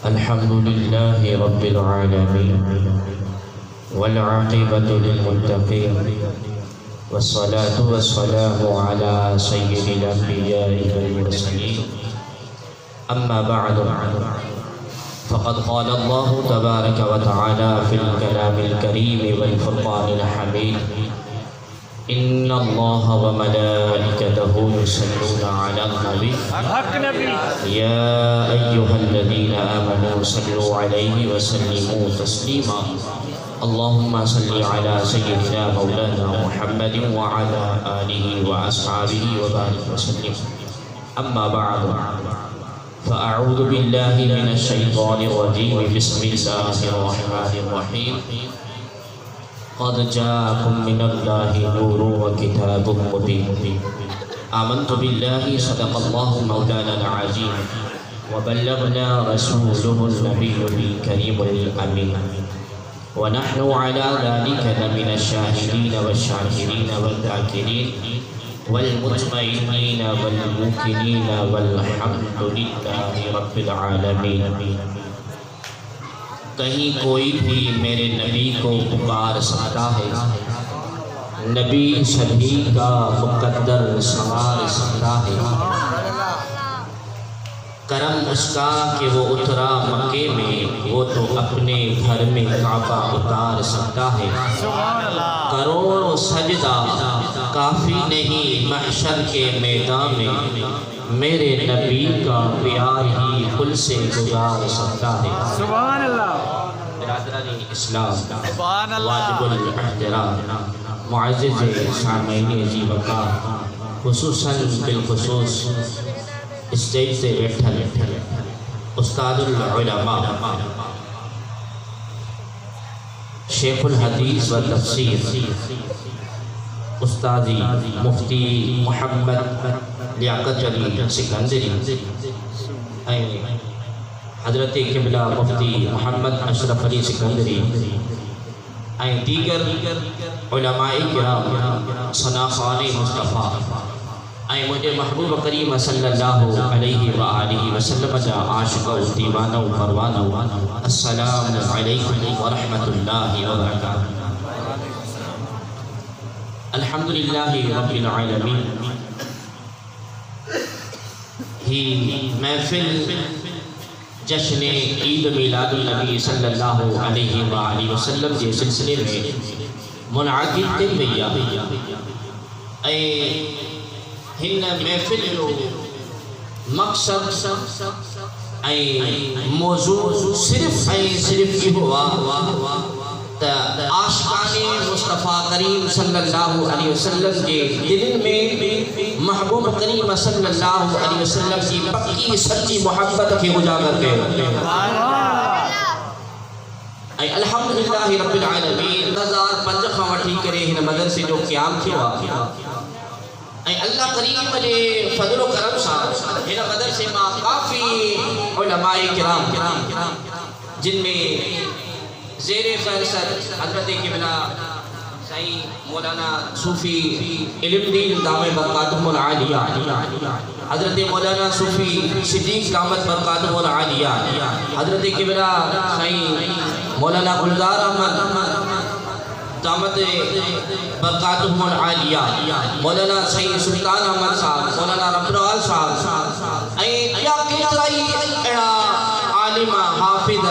अल्हम्दुलिल्लाहि रब्बिल आलमीन वल आक़िबतु लिल मुत्तक़ीन वस्सलातु वस्सलामु अला सय्यिदिल अंबिया'i वल मुरसलीन अम्मा बअद फ़क़द क़ाल अल्लाहु तबारक व तआला फ़िल कलामिल करीम वल फ़ुरक़ानिल हमीद इन्नल्लाह व मलाइकतहु युसल्लूना अलन नबी या अय्युहल्लज़ीना आमनू सल्लू अलैहि व सल्लिमू तस्लीमा अल्लाहुम्मा सल्लि अला सय्यिदिना मौलाना मुहम्मदिन व अला आलिहि व अस्हाबिहि व बारिक व सल्लिम अम्मा बअद फ़अऊज़ु बिल्लाहि मिनश शैतानिर रजीम बिस्मिल्लाहिर रहमानिर रहीम क़द जाअकुम मिनल्लाहि नूरुन व किताबुम मुबीन आमन्तु बिल्लाहि सदक़ल्लाहु मौलाना अज़ीम व बल्लगना रसूलुहुन नबियुल करीमुल अमीन व नहनु अला ज़ालिका लमिनश शाहिदीन वश्शाकिरीन वज़ाकिरीन वल मुतमइन्नीन वल मुकिनीन वल्हम्दुलिल्लाहि रब्बिल आलमीन। कहीं कोई भी मेरे नबी को पुकार सकता है, नबी सभी का मुकद्दर संवार सकता है। करम उसका कि वो उतरा मक्के में, वो तो अपने घर में काबा उतार सकता है। करोड़ों सजदा काफ़ी नहीं महशर के मैदान में, मेरे नबी का प्यार ही पुल से गुजार सकता है। सुभान अल्लाह। बिरादरानी इस्लाम, वाजिबुल एहतराम, मुअज़्ज़िज़ सामईन जी वक़ार, खुसूसन बिलखुसूस स्टेज से बैठल उस्तादुल उलमा शेखुल हदीस व तफसीर उस्तादी मुफ्ती मोहम्मद लियाकत अली सिकंदरी हज़रत क़िबला मुफ्ती मोहम्मद अशरफ अली सिकंदरी दीगर उलमाए किराम सनाख़ाने मुस्तफ़ा मुझे महबूब करीम सल्लल्लाहु अलैहि व आलिहि वसल्लम जा आशिक़ो दीवानो परवानो अस्सलामु अलैकुम व रहमतुल्लाहि व बरकातुहू। अल्हम्दुलिल्लाहि रब्बिल आलमीन। ही महफिल जश्न ईद मिलादुन नबी सल्लल्लाहु अलैहि व आलिहि वसल्लम के सिलसिले में मुनअक़िद थी भैया। हिन महफिल जो मक़सद मौजू सिर्फ़ इहो त आशिक़ाने मुस्तफ़ा करीम सल्लल्लाहु अलैहि वसल्लम के दिल में महबूब करीम सल्लल्लाहु अलैहि वसल्लम की पक्की सच्ची मोहब्बत के उजागर कयो। अल्हम्दुलिल्लाहि रब्बिल आलमीन। 2005 खां वठी करे हिन मदरसे जो क़याम थियो आहे। अल्लाह करीम जे फज़ल करम सां हिन मदरसे मां काफ़ी उलमाए किराम जिनमें ज़ेरे फ़हरिस्त हज़रत क़िबला साईं मौलाना सूफ़ी इल्मुद्दीन दामे बरकातुहुल आलिया, हज़रत मौलाना सूफ़ी सिद्दीक़ दामत बरकातुहुल आलिया, हज़रत क़िबला साईं मौलाना गुलजार अहमद दामत बरकातुहुल आलिया, मौलाना सईद सुल्तान अहमद साहब, मौलाना रब्बुल साहब या केतिराई अहिड़ा आलिम हाफ़िज़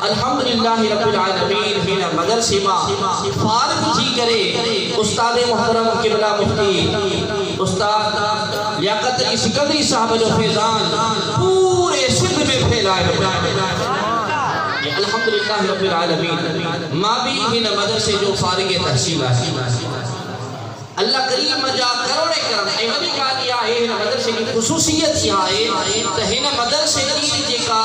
अल्हम्दुलिल्लाहि रब्बिल आलमीन हिन मदरसे मां फ़ारिग़ थी करे उस्ताद मुहतरम क़िबला मुफ्ती उस्ताद लियाकत अली सिकंदरी साहब जो फैज़ान पूरे सिंध में फैलाए अल्हम्दुलिल्लाह रब्बिल आलमीन। मां भी हिन मदरसे जो फ़ारिग़ तहसील आहे। अल्लाह करीम जा करोड़े करम ऐं वॾी ॻाल्हि इहा आहे हिन मदरसे जी ख़ुसूसियत इहा आहे त हिन मदरसे जी जेका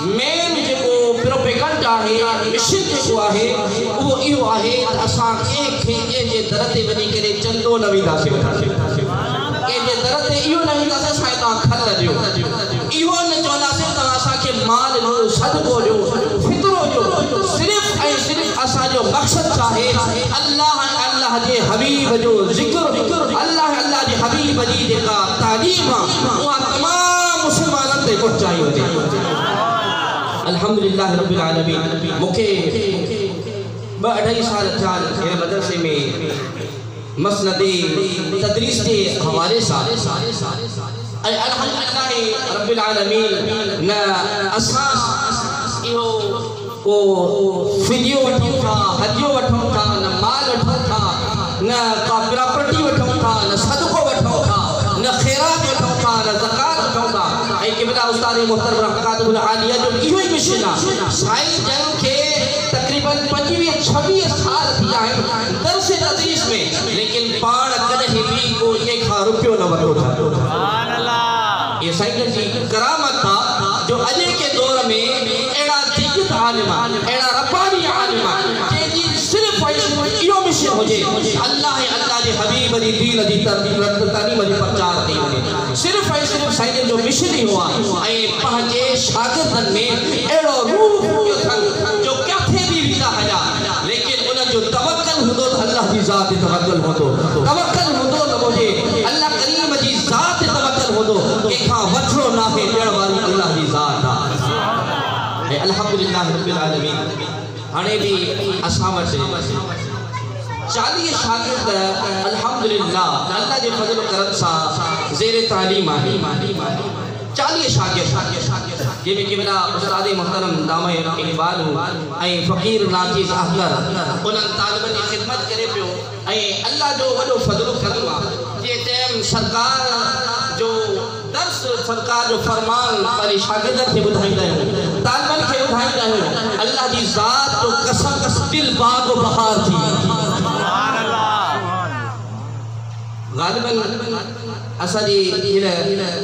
मेन जेको प्रोपेगेंडा आहे, मिशन जेको आहे उहो इहो आहे त असां कंहिंजे दर ते वञी करे चंदो न वेंदासीं, कंहिंजे दर ते इहो न वेंदासीं असांखे तव्हां खत ॾियो, इहो न चवंदासीं तव्हां असांखे माल ॾियो, सदको ॾियो, फितरो ॾियो। सिर्फ़ ऐं सिर्फ़ असांजो मक़सदु छा आहे? अल्लाह अल्लाह जे हबीब जो जिक्र अल्लाह जे हबीब जी जेका तालीम उहा तमाम मुसलमानन ते पहुंचाई वञे। अल्हम्दुलिल्लाह रब्बिल आलमीन। मूंखे 2-2.5 साल थिया हिन मदरसे में मसनदे तदरीस के हवाले सां अल्हम्दुलिल्लाह रब्बिल आलमीन न असां इहो को फिदियो वठूं था, हदियो वठूं था, न माल वठूं था, न का प्रॉपर्टी वठूं था, न सदको वठूं था, न खैरात वठूं था, न ज़कात वठूं था। ऐं क़िबला उस्ताद मुहतरम रफ़क़ातुल आलिया जो इहो ई मिशन आहे। साईं जन खे तक़रीबन 25-26 साल थी आहिनि दर्स तदरीस में, लेकिन पाण कॾहिं बि को कंहिं खां रुपयो न वठो था। ये साईं जी करामत था जो अॼु के दौर में अहिड़ा दिग्गज आलिम, अहिड़ा रब्बानी आलिम जंहिंजी सिर्फ़ इहो मिशन हुजे अल्लाह जे हबीब जी दीन जी तालीम जो प्रचार थी वञे। सिर्फ़ ऐं सिर्फ़ साईं जो मिशन ई हुआ ऐं पंहिंजे शागिर्दनि में अहिड़ो रूह अथनि जो किथे बि वेंदा हलिया, लेकिन उन्हनि जो तवक्कल हूंदो त अल्लाह जी ज़ात ते तवक्कल हूंदो, तवक्कल हूंदो त मुंहिंजे अल्लाह करीम जी ज़ात ते तवक्कल हूंदो। कंहिंखां वठिणो नाहे, ॾियण वारी अल्लाह जी ज़ात आहे। अल्हम्दुलिल्लाह रब्बिल आलमीन। हाणे बि असां वटि 40 शागिर्द अल्हम्दुलिल्लाह अल्लाह जे फज़ल करम सां ज़ेर तालीम आहे। 40 शागिर्द जंहिंमें क़िबला उस्ताद मुहतरम दामो इक़बाल ऐं फ़क़ीर नाज़ीज़ अहगर उन्हनि तालिबनि जी ख़िदमत करे पियो। ऐं अल्लाह जो वॾो फज़ल करम आहे जे टाइम सरकार जो दर्स, सरकार जो फरमान पंहिंजे शागिर्दनि खे ॿुधाईंदा आहियूं, तालिबनि खे ॿुधाईंदा आहियूं, अल्लाह जी ज़ात जो कसम दिल बाग़ बहार थी। ग़ालिबन असांजी हिन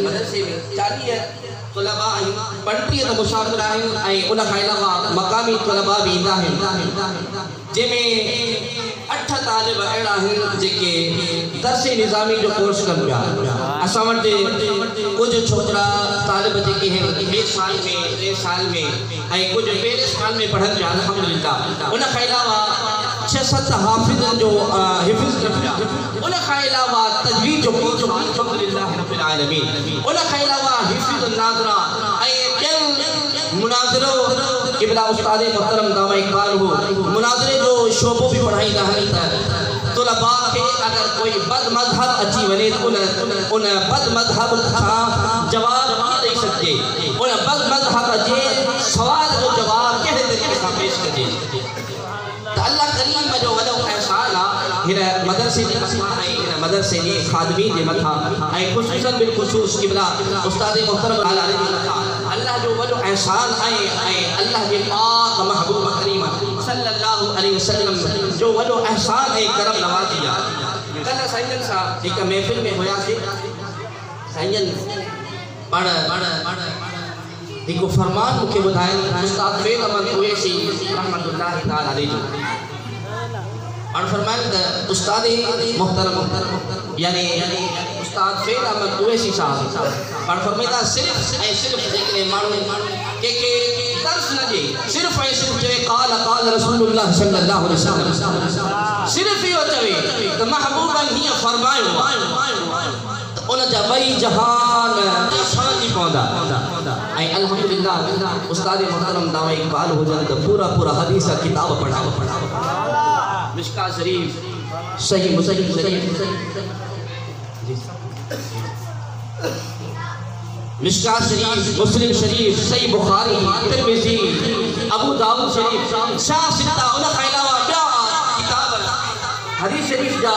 मदरसे में 40 तलबा आहिनि, 35 त मुसाफ़िर आहिनि ऐं उन खां अलावा मक़ामी तलबा बि ईंदा आहिनि, जंहिंमें 8 तालिब अहिड़ा आहिनि जेके दर्स निज़ामी जो कोर्स कनि पिया। असां वटि कुझु छोकिरा तालिब जेके आहिनि 1 साल में, 2 साल में ऐं कुझु 1 साल में पढ़नि पिया अल्हम्दुलिल्लाह। उन खां अलावा 6-7 हाफ़िज़नि जो हिफ़्ज़ कनि पिया। उन खां अलावा तजवीद जो कोर्स अल्हम्दुलिल्लाह रब्बिल आलमीन। उन खां अलावा हिफ़्ज़ नाज़रा ऐं ॿियनि मुनाज़िरो क़िबला उस्ताद मुहतरम दामो इक़बाल हो मुनाज़िरे जो शोबो भी पढ़ाईंदा आहिनि त तलबा खे अगर कोई बद मज़हब अची वञे त उन बद मज़हब खां जवाब ॾेई सघिजे, उन बद मज़हब जे सवाल जो जवाब कहिड़े तरीक़े सां पेश कजे। त अल्लाह करीम जो वॾो एहसान आहे हिन मदरसे जे मथां ऐं हिन मदरसे जे ख़ादमी जे मथां ऐं ख़ुसूसन बिलख़ुसूस क़िबला उस्ताद मुहतरम आलिया जे मथां अल्लाह जो वॾो एहसान आहे ऐं अल्लाह जे पाक महबूब करीम सल्लल्लाहु अलैहि वसल्लम जो वॾो एहसान ऐं करम नवाज़ी आहे। कल्ह साईंजन सां हिकु महफ़िल में हुयासीं, साईंजन पाण हिकु फरमान मूंखे ॿुधाइनि उस्ताद फ़ैज़ अहमद कुवैसी रहमतुल्लाह ताला अलैहि जो। और फरमाइनि त उस्ताद मुहतरम यानी उस्ताद फ़ैज़ अहमद कुवैसी साहब और फरमाईंदा सिर्फ़ ऐं सिर्फ़ जेकॾहिं माण्हू के दर्स न ॾे, सिर्फ़ ऐं सिर्फ़ चवे क़ाल रसूलुल्लाह सल्लल्लाहु अलैहि वसल्लम, सिर्फ़ इहो चवे त महबूबनि हीअं फरमायो त उन जा ॿई जहान समझी पवंदा। ऐं अल्हम्दुलिल्लाह उस्ताद मुहतरम दामो इक़बाल हुजनि त पूरा हदीस किताब पढ़ा, मिशका शरीफ, सही मुस्लिम शरीफ, मिशका शरीफ, मुस्लिम शरीफ, सही बुखारी, तिरमिज़ी, अबू दाऊद शरीफ, शाह सित्ता, उन खां अलावा ॿिया किताब हदीस शरीफ जा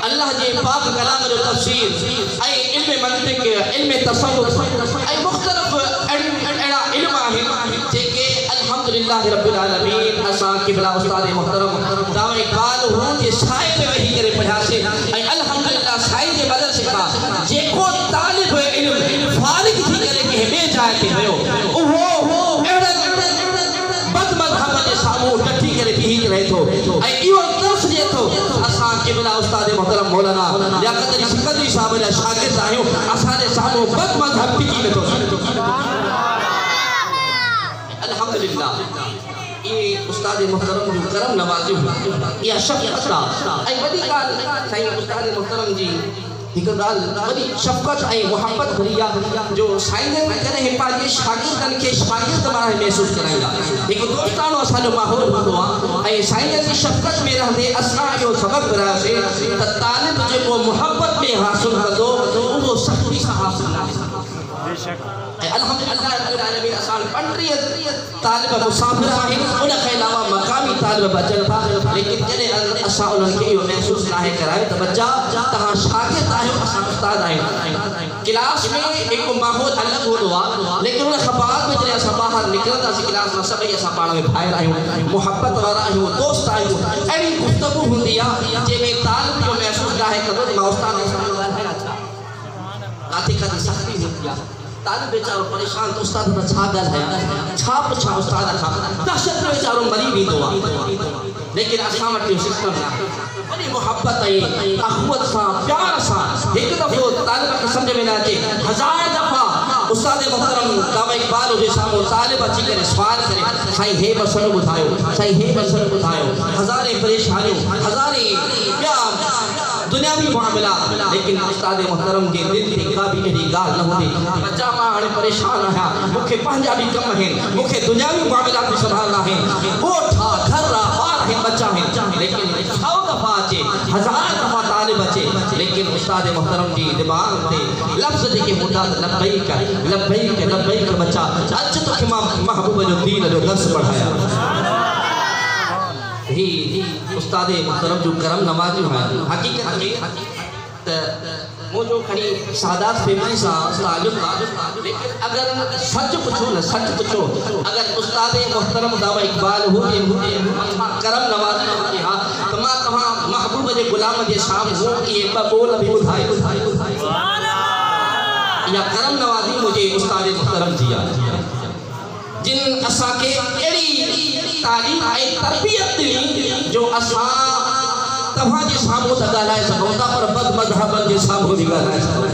अल्लाह जे पाक कलाम जो तफ़सीर ऐं इल्म मंतिक़, इल्म तसव्वुफ़ ऐं मुख़्तलिफ़ अहिड़ा इल्म आहिनि जेके अल्हम्दुलिल्लाह रब्बिल आलमीन असां क़िबला उस्ताद मुहतरम दामो इक़बाल हू जे साए में वेही करे पढ़ियासीं। ऐं अल्हम्दुलिल्लाह साईं जे मदरसे खां जेको तालिब इल्म फारिग थी करे कंहिं ॿिए जाइ ते वियो उहो अहिड़े बद मज़हब जे साम्हूं टठी करे बीही रहे थो ऐं इहो दर्स ॾिए थो। असां क़िबला उस्ताद मुहतरम मौलाना लियाक़त अली सिकंदरी साहब जा शागिर्द आहियूं, असांजे साम्हूं बद मज़हब टिकी वेठो। अल्हम्दुलिल्लाह ये उस्ताद मुहतरम जो करम नवाज़ी या शफ़क़त ऐं वॾी ॻाल्हि साईं उस्ताद मुहतरम जी हिकु ॻाल्हि वॾी शफ़क़त ऐं मुहबत भरी आहे जो साईं जन कॾहिं पंहिंजे शागिर्दनि खे शागिर्द वारा महसूसु कराईंदा हिकु दोस्तानो असांजो माहौल हूंदो आहे ऐं साईं जन जी शफ़क़त में रहंदे असां इहो सबक़ु विरहासीं त तालिब जेको मुहबत में हासिलु कंदो उहो सख़्ती सां हासिलु आहे। अल्हम्दुलिल्लाह रब्बिल आलमीन असां 35 तालिब मुसाफ़िर आहिनि उन खां अलावा मक़ामी तालिब अचनि था लेकिन जॾहिं असां उन्हनि खे इहो महसूसु नाहे करायो त बच्चा तव्हां शागिर्द आहियो असां उस्ताद आहियूं। क्लास में हिकु माहौल अलॻि हूंदो आहे लेकिन उन खां बाद में जॾहिं असां ॿाहिरि निकिरंदासीं क्लास मां सभई असां पाण में भाइर आहियूं मुहबत वारा आहियूं दोस्त आहियूं अहिड़ी गुफ़्तगू हूंदी आहे जंहिंमें तालिब जो महसूसु नाहे कंदो त मां उस्ताद ॻाल्हायां छा काथे काथे सख़्ती हूंदी आहे तालिब बेचारो परेशान तो उस्ताद त छा ॻाल्हायां छा पुछां उस्ताद खां दहशत में बेचारो मरी वेंदो आहे लेकिन असां वटि इहो सिस्टम आहे वॾी मुहबत ऐं अख़ुवत सां प्यार सां हिकु दफ़ो तालिब खे सम्झ में न अचे 1000 दफ़ा उस्ताद मुहतरम दावा इक़बाल हुजे साम्हूं तालिब अची करे सुवाल करे साईं हे मसलो ॿुधायो साईं हे मसलो ॿुधायो हज़ारे परेशानियूं हज़ारे ॿिया दुनियावी मामला लेकिन उस्ताद मुहतरम के दिल में का भी अहिड़ी ॻाल्हि न हूंदी बच्चा मां हाणे परेशान आहियां मूंखे पंहिंजा बि कम आहिनि मूंखे दुनियावी मामला बि संभालना आहिनि ॻोठ आहे घर आहे ॿार आहिनि बच्चा आहिनि लेकिन 100 दफ़ा अचे 1000 दफ़ा तालिब अचे लेकिन उस्ताद मुहतरम जी दिमाग़ ते लफ़्ज़ जेके हूंदा लब्बैक लब्बैक लब्बैक बच्चा अच तोखे मां महबूब जो दीन जो दर्स पढ़ाया ही उस्ताद मुहतरम जो करम नवाज़ी है हकीकत में त मुझो खड़ी सादात फैमिली सा ताल्लुक़ लेकिन अगर सच पूछो न सच पूछो अगर उस्ताद मुहतरम दावा इक़बाल हुजे करम नवाज़ी हुजे हा त मां तव्हां महबूब जे गुलाम जे साम्हूं ये बोल भी ॿुधाए या करम नवाज़ी मुझे उस्ताद मुहतरम जी आहे जिन असा के अड़ी तालीम ऐं तरबियत दी जो असा तव्हां जे साम्हूं त ॻाल्हाए सघूं था पर बद मज़हबनि जे साम्हूं बि ॻाल्हाए सघूं